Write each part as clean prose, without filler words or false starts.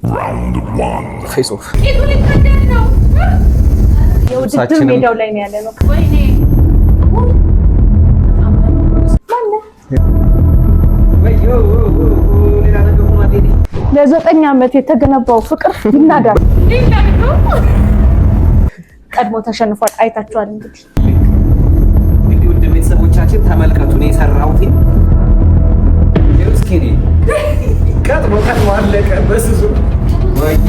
Round 1 Face off. የውድድር ሜዳው ላይ ነው ያለነው። ለ9 ዓመት የተገነባው ፍቅር ይናዳል። ቀድሞ ተሸንፏል። አይታችኋል እንግዲህ ውድ ቤተሰቦቻችን ተመልከቱ። ነው የሰራሁት እስኪኔ ቀጥሞ አለቀ በስሱ ወዩ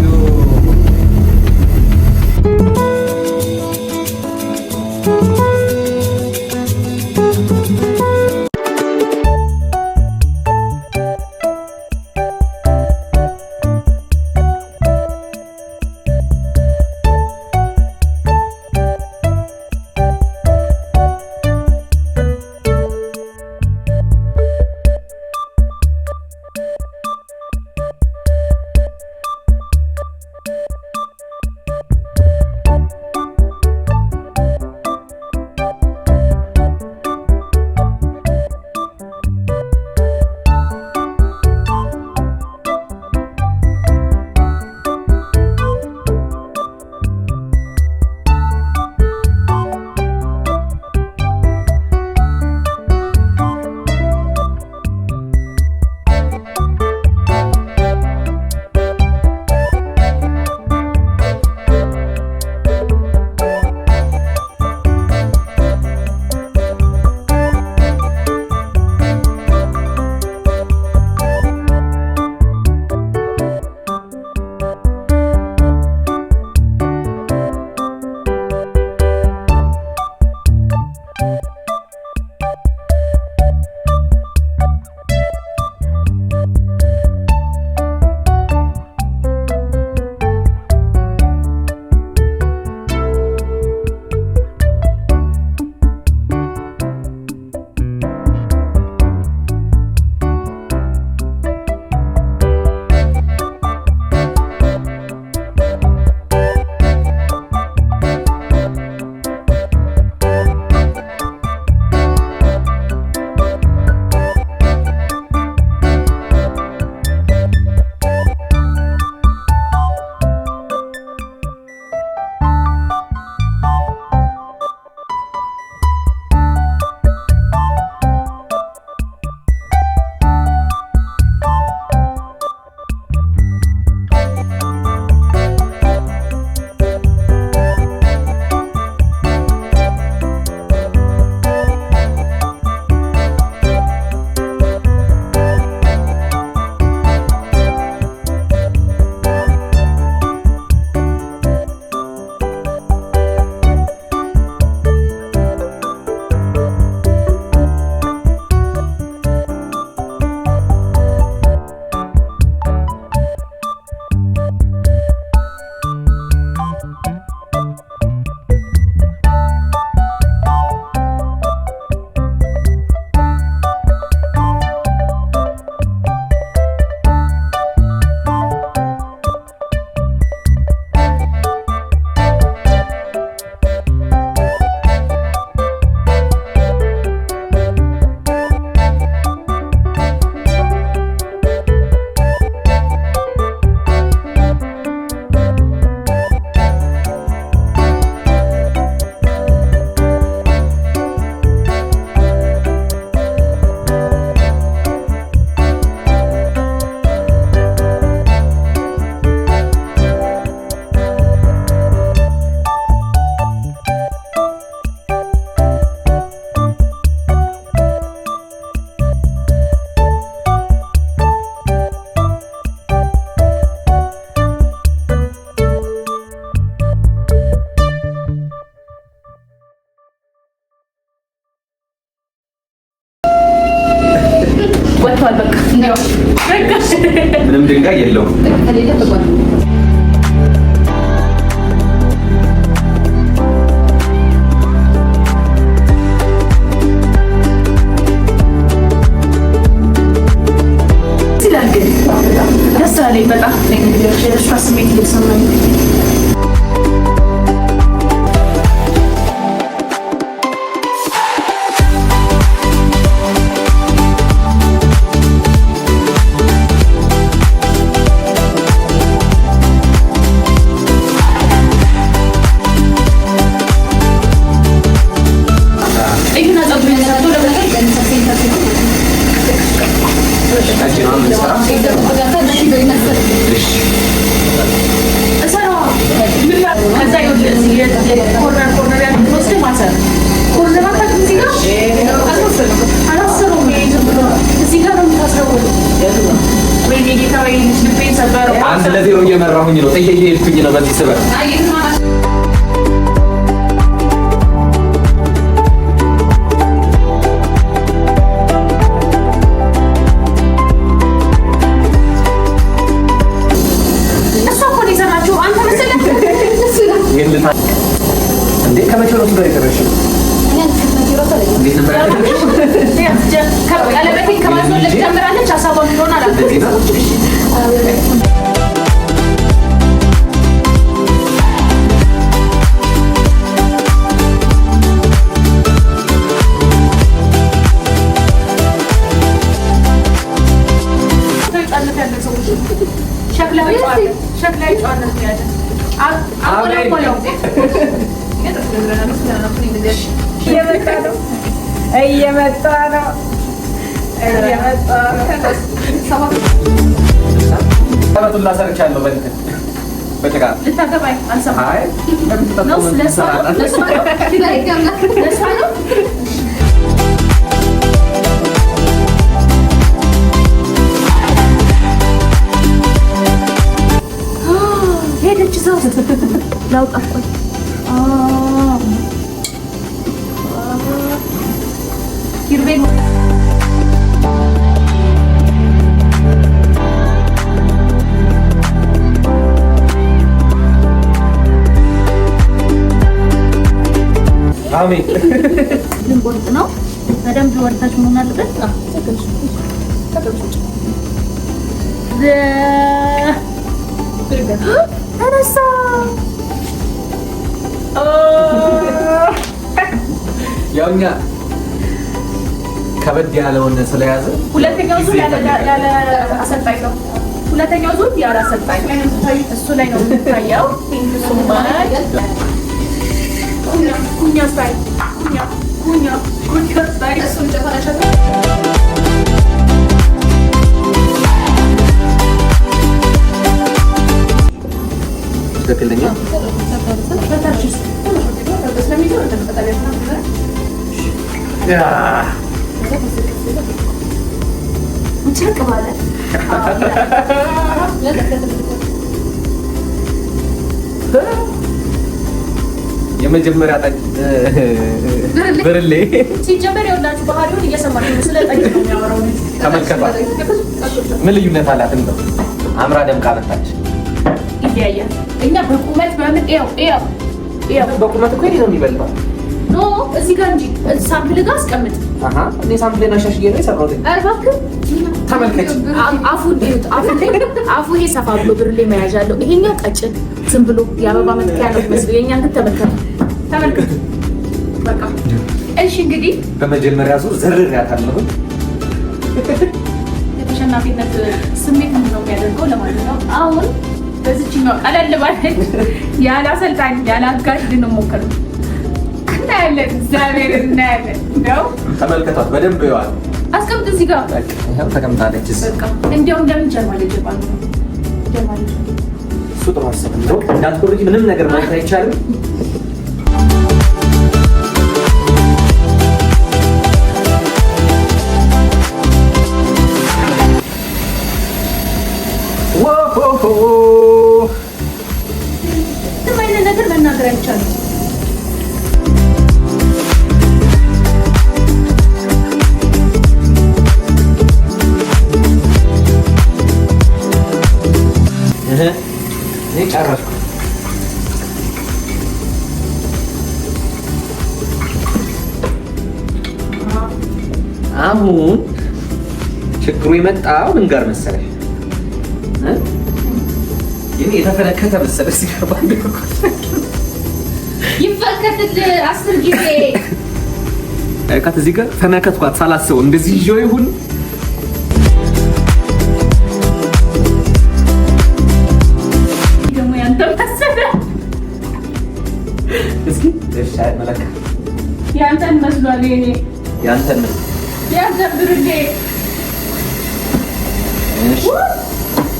ምንም ድንጋይ የለውም። ደስ አለኝ በጣም የደስታ ስሜት እየተሰማኝ 1-0 እየመራሁኝ ነው። እየሄድኩኝ ነው በዚህ ስበብ እንዴ ከመቼው ነው ትበይ ተረሽው ቀለበቴን ከማስወለድ ጀምራለች። ሀሳቧን እንደሆነ አላውቅም። እየመጣ ነው። ሰበቱላ ሰርቻለሁ በጭቃ ልታገባኝ አልሰማም። አይ ነው ለሷ ነው ሄደች ሰው ላውጣቆይ ኪርቤል አሜን ልንቆርጥ ነው። በደንብ ወርታች መሆን አለበት። ተነሳ ያው እኛ ከበድ ያለውን ስለያዘ ሁለተኛው ዙር ያለ አሰልጣኝ ነው። ሁለተኛው ዙር ያለ አሰልጣኝ እሱ ላይ ነው የሚታየው። ኩኛ ስታይል ኩኛ ስታይል እሱን ጨፈረሻት። ትክክለኛ ጭቅ ባለ የመጀመሪያ ጠጅ ብርሌ ሲጀመር የወላችሁ ባህሪውን እየሰማችሁ ነው። ስለ ጠጅ ነው የሚያወራው። ተመልከቷት። ምን ልዩነት አላት? እንደው አምራ ደምቃ መጣች። ይለያያል። እኛ በቁመት በምን በቁመት እኮ ነው የሚበልጠው። ኖ እዚህ ጋር እንጂ ሳምፕል ጋር አስቀምጥ። እኔ ሳምፕሌን አሻሽዬ ነው የሰራሁት። እባክህ ተመልከች። አፉን እዩት። አፉ ይሄ ሰፋ ብሎ ብርሌ መያዣ አለው። ይሄኛው ቀጭን ዝም ብሎ የአበባ መትከያ ነው የሚመስለው። የእኛን ግን ተመልከቱ። በቃ እሺ፣ እንግዲህ በመጀመሪያ ዙር ዘርሬያታለሁ። የተሸናፊነት ስሜት ምንድን ነው የሚያደርገው ለማለት ነው። አሁን በዚችኛው ቀለል ባለች ያለ አሰልጣኝ ያለ አጋዥ ልንሞክር ነው። እናያለን፣ እግዚአብሔር እናያለን። ነው ተመልከቷት፣ በደንብ ይዋል። አስቀምጥ እዚህ ጋር ይኸው ተቀምጣለች። በቃ እንዲያው እንደምን ጀርማለች ባሉ ጀርማለች። እሱ ጥሩ ሀሳብ ነው። እንዳትቆርጪ ምንም ነገር ማለት አይቻልም። ምንም አይነት ነገር መናገር አይቻልም። እኔ ጨረስኩ። አሁን ችግሩ የመጣው ምን ጋር መሰለሽ? ይሄ የተፈነከተ መሰለሽ ሲቀርባ ይፈከትል 10 ጊዜ አይካት እዚህ ጋር ፈነከትኳት ሳላስበው እንደዚህ ይዤው ይሁን መለካ ያንተን መስሏል። የኔ ያንተን ብርሌ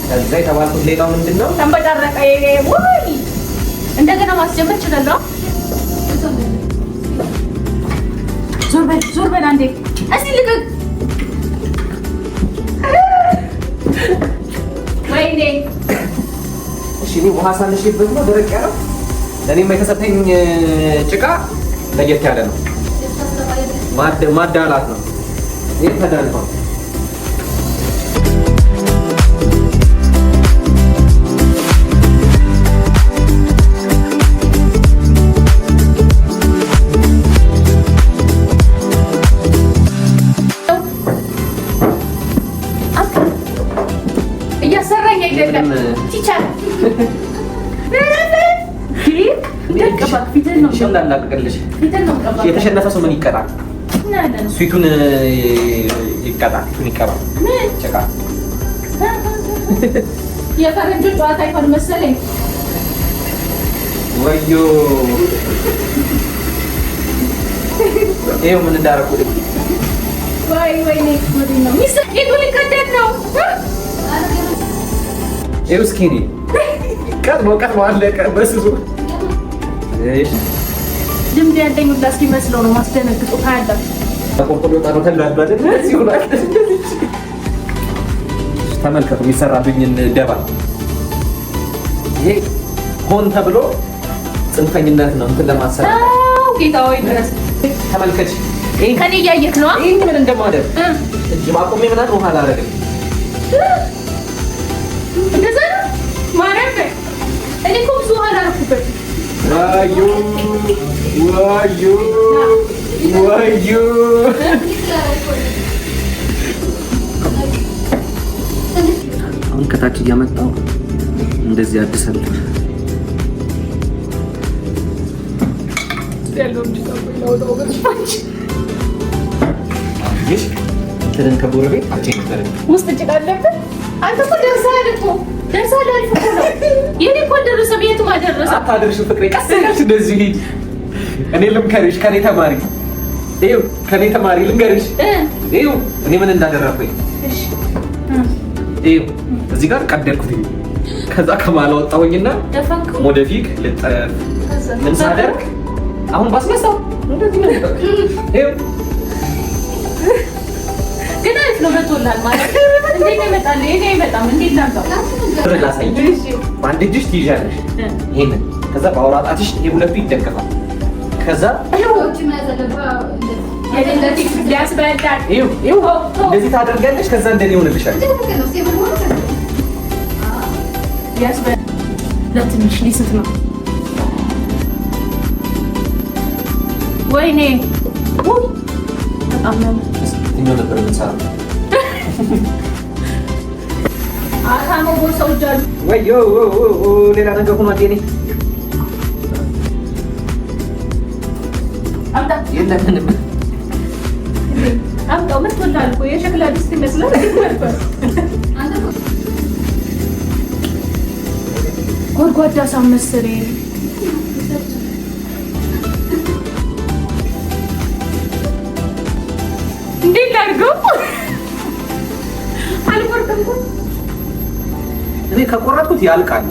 ከዛ የተባልኩት ሌላው ምንድን ነው? ተንበጫረቀ። ወይ እንደገና ማስጀመር እችላለሁ። ዞር በል አንዴ። እስኪ ልቀቅ። ወይኔ እኔ ውሃ ሳንሽበት ነው ደረቅ ያለው። እኔም የተሰጠኝ ጭቃ ለየት ያለ ነው። ማዳላት ነው። ይሄ ተዳልቷል። እያሰራኝ አይደለም ቲቸር የተሸነፈ ሰው ምን ይቀጣል? ፊቱን ይቀጣል። ፊቱን ይቀባል። ጭቃ የፈረንጆች ጨዋታ ይሆን መሰለኝ። ወዮ ይኸው ምን እንዳደረኩ። ወይ ነው ሚስኪኑ ሊቀደድ ነው። ይኸው እስኪ እኔ ቀጥሞ አለቀ በስሱ። ልምድ ያለኝ ሁላ እስኪመስለው ነው ማስደነግጡ። ታያለህ ተመልከቱ የሚሰራብኝን ደባ። ይሄ ሆን ተብሎ ጽንፈኝነት ነው እንትን ለማሰራ። ጌታ ወይ ድረስ ተመልከች። ከኔ እያየክ ነው። ይሄ ምን እንደማደርግ እጅ ማቆሜ ምናምን ውሃ አላደርግም። እንደዛ ነው ማረፍ። እኔ እኮ ብዙ ውሃ አላደረኩበትም። ዋዩ አሁን ከታች እያመጣው እንደዚህ አድሳለሁ። እንትን ከጎረቤት ውስጥ ጭቃ አለበት። አንተ እኮ ደርሰሃል እኮ ደርሰሃል። አሪፍ እኮ ነው። የኔ እኮ አልደረሰም። የቱም አልደረሰም። አታድርሽው ፍቅሬ፣ ቀስ ብለሽ እንደዚህ ሂድ። እኔ ልምከርሽ፣ ከኔ ተማሪ። ይኸው ከኔ ተማሪ ልንገርሽ። ይኸው እኔ ምን እንዳደረኩኝ። ይኸው እዚህ ጋር ቀደድኩኝ። ከዛ ከማላ ወጣሁኝና ወደፊት ልጠፍ ምን ሳደርግ አሁን ባስነሳው እንደዚህ ነው። ይኸው ግን አሪፍ ነው። መቶላል ማለት እንዴት ይመጣል? እኔ አይመጣም። እንዴት ላምጣው? ላሳይ። በአንድ እጅሽ ትይዣለሽ ይሄንን። ከዛ በአውራ ጣትሽ ይሄ ሁለቱ ይደገፋል። ከዛ እንደዚህ ታደርጋለሽ። ከዛ እንደኔ ይሆንልሻል። ለትንሽ ሊስት ነው። ወይኔ በጣም ነው ነበር የምንሰራው። አታሞ ቦርሳው ጃሉ ወዮ ሌላ ነገር ሆኗል። የኔ አምጣ የለምንም አምጣው። መጥቶላል እኮ የሸክላ ድስት ይመስላል። ጎድጓዳ ሳህን መሰለኝ። እንዴት ላድርገው? አልቆርጥም። እኔ ከቆረጥኩት ያልቃል።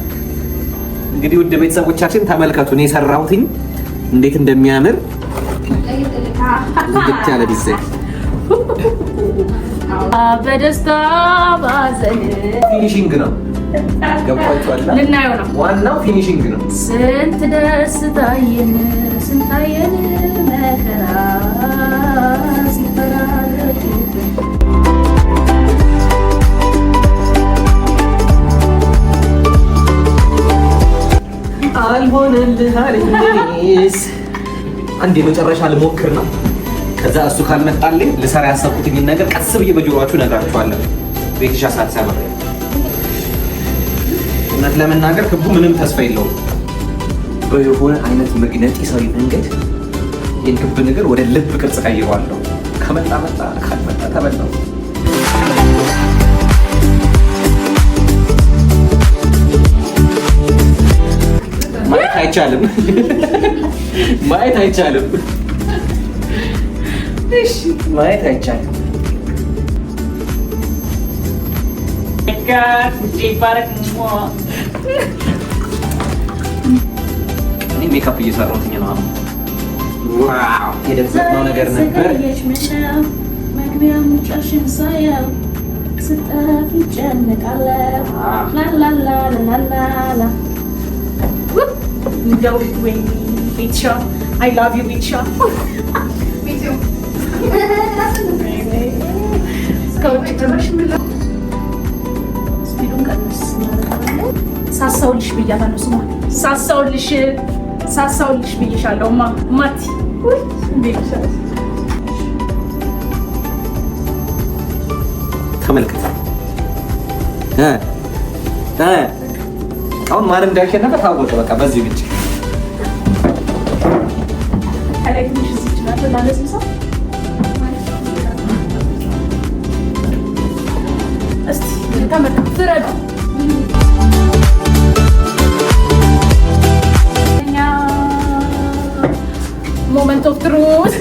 እንግዲህ ውድ ቤተሰቦቻችን ተመልከቱ፣ እኔ የሰራሁትኝ እንዴት እንደሚያምር ልክ ያለ ዲዛይን። በደስታ ባዘን ፊኒሺንግ ነው። ገባችኋል? ልናየው ነው። ዋናው ፊኒሺንግ ነው። ስንት ደስታየን ስንታየን መከራ ሲፈራረቁ አልሆነልህ አለኝስ። አንድ የመጨረሻ ልሞክር ነው። ከዛ እሱ ካልመጣልኝ ልሰራ ያሰብኩትኝን ነገር ቀስ ብዬ በጆሮአችሁ እነግራችኋለሁ። ቤትሻ ሳትሰማ እውነት ለመናገር ክቡ ምንም ተስፋ የለውም። በየሆነ አይነት መግነጢሳዊ መንገድ ይህን ክብ ነገር ወደ ልብ ቅርጽ ቀይሯለሁ። ከመጣ መጣ፣ ካልመጣ ተበላው። ማየት አይቻልም፣ ማየት አይቻልም፣ ማየት አይቻልም። እኔ ሜካፕ እየሰራሁኝ ነው። ዋው የደበቅነው ነገር ነበር። መግቢያ ሙጫሽን ሳያው ስጠፊ ጨንቃለሁ ላላላላላላ እንደው ወይ ቤትሻ አይ ላቭ ዩ ቤትሻ እስከውጭ ድረሽ ስፒዱን ቀንስ ሳሳውልሽ ብያታለሁ። ስማ ሳሳውልሽ ብዬሻለሁ። ማቲ ተመልከት። አሁን ማን እንዳሸነፈ ታወቀ። በቃ በዚህ ብቻ ፍረዱ። ሞመንት ኦፍ ትሩዝ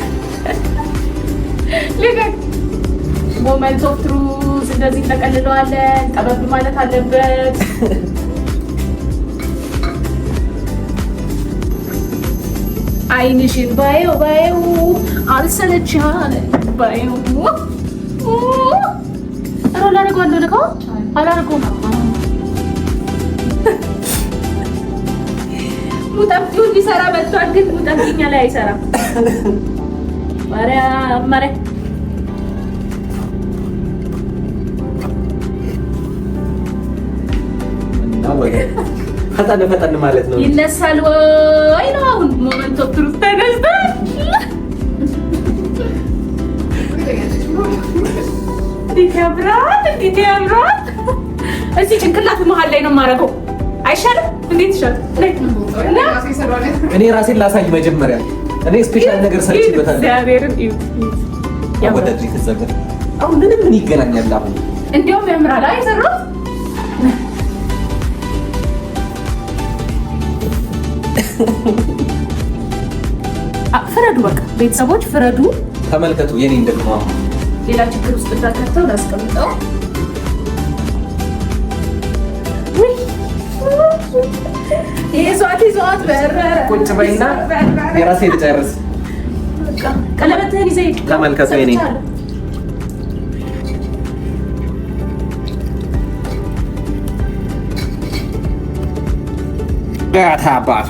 ሞመንት ኦፍ ትሩዝ እንደዚህ እንጠቀልለዋለን። ጠበብ ማለት አለበት። አይንሽን ባየው አልሰለችኝ ባየው አላደርገውም። ሙጠብቂው ሊሰራ መጥቷል፣ ግን ሙጠብቂኛ ላይ አይሰራም። ማርያም ፈጠን ማለት ነው። ይነሳል ወይ ነው አሁን ሞመንት ኦፍ ትሩዝ ተነስቷል። እንዴት ያምራል! እዚህ ጭንቅላት መሀል ላይ ነው የማደርገው። አይሻልም? እንዴት ይሻል? እኔ ራሴን ላሳይ መጀመሪያ። እኔ ስፔሻል ነገር ሰርችበታለሁ። እግዚአብሔርን ወደዚህ ተዘገረ። አሁን ምን ይገናኛል? አሁን እንዲያውም ያምራል። አይሰራም? ፍረዱ። በቃ ቤተሰቦች ፍረዱ። ተመልከቱ። የኔን ደግሞ ሌላ ችግር ውስጥ እንዳከተው ላስቀምጠው። ይዟት በረረ። ቁጭ በይና የራሴ ልጨርስ። ቀለበትህን ይዘህ ተመልከቱ። የኔ አባት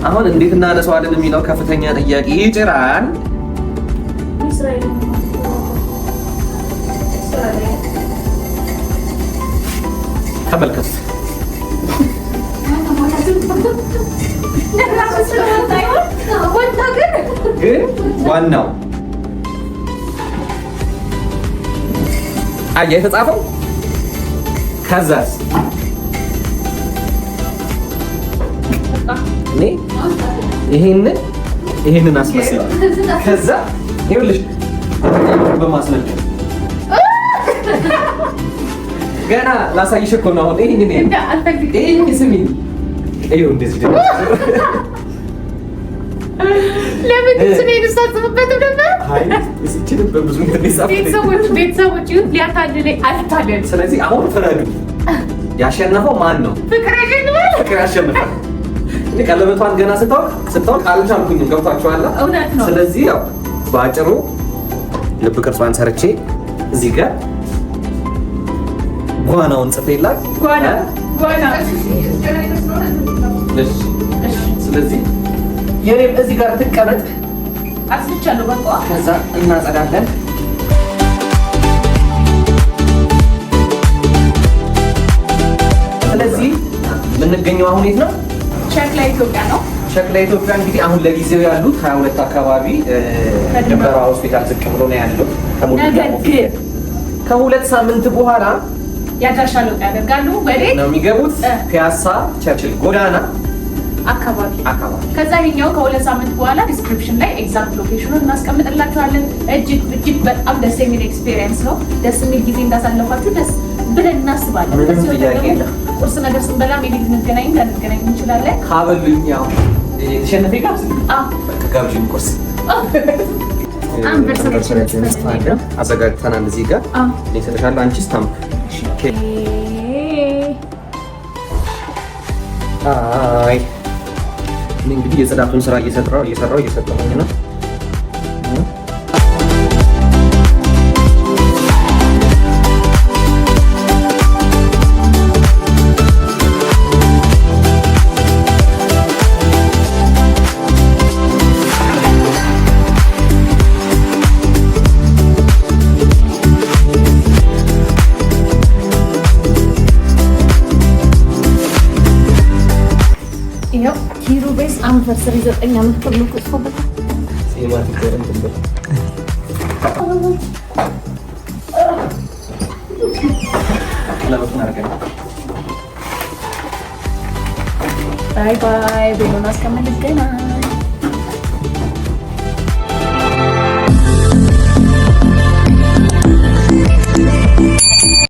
አሁን እንዴት እናነሳዋለን የሚለው ከፍተኛ ጥያቄ ይጭራል። ተመልከቱ። ግን ዋናው አየህ የተጻፈው ከዛስ እኔ ይሄንን አስመስል ከዛ ይኸውልሽ በማስመልከት ገና ላሳይሽ እኮ ነው። አሁን ይሄን ስሚ ይኸው እንደዚህ ደግሞ ለምን ስሜን ሳትጽፍበት ነበር? አይ እስኪ በብዙ ቤተሰቦች ሊያታልለኝ አልታለል። ስለዚህ አሁን ፍረዱ። ያሸነፈው ማን ነው? ፍቅር ያሸንፋል። እኔ ቀለበቷን ገና ስታወቅ አልቻልኩኝም። ገብቷችኋል? እውነት ነው። ስለዚህ ያው በአጭሩ ልብ ቅርጿን ሰርቼ እዚህ ጋር ጓናውን ጽፌላት ጓና ስለዚህ የኔም እዚህ ጋር ትቀመጥ አስቻለሁ። በቃ ከዛ እናጸዳለን። ስለዚህ የምንገኘው አሁን የት ነው? ሸክላ ኢትዮጵያ ነው። ሸክላ ኢትዮጵያ እንግዲህ አሁን ለጊዜው ያሉት 22 አካባቢ ድንበሯ ሆስፒታል ዝቅ ብሎ ነው ያለው። ከሁለት ሳምንት በኋላ ያዳሻ ለውጥ ያደርጋሉ። ወዴት ነው የሚገቡት? ፒያሳ ቸርችል ጎዳና አካባቢ። ከዛ ይሄኛው ከሁለት ሳምንት በኋላ ዲስክሪፕሽን ላይ ኤግዛክት ሎኬሽኑን እናስቀምጥላችኋለን። እጅግ በጣም ደስ የሚል ኤክስፒሪየንስ ነው። ደስ የሚል ጊዜ እንዳሳለፋችሁ ደስ ብለን እናስባለን። ቁርስ ነገር ስንበላ ሜቢ ልንገናኝ እንችላለን። ካበሉኝ ያው ተሸነፈ ጋብዥን ቁርስ አዘጋጅተናል። እዚህ ጋር እሰጥሻለሁ። አንቺ ስታምፕ አይ እኔ እንግዲህ የጽዳቱን ስራ እየሰራሁኝ ነው። አንቨርሰሪ 9 ዓመት ተብሎ ተጽፎበታል። ሲኒማቲክ ወረን ትንበል ለምን አርገን ባይ ባይ። በሎና እስከምንገናኝ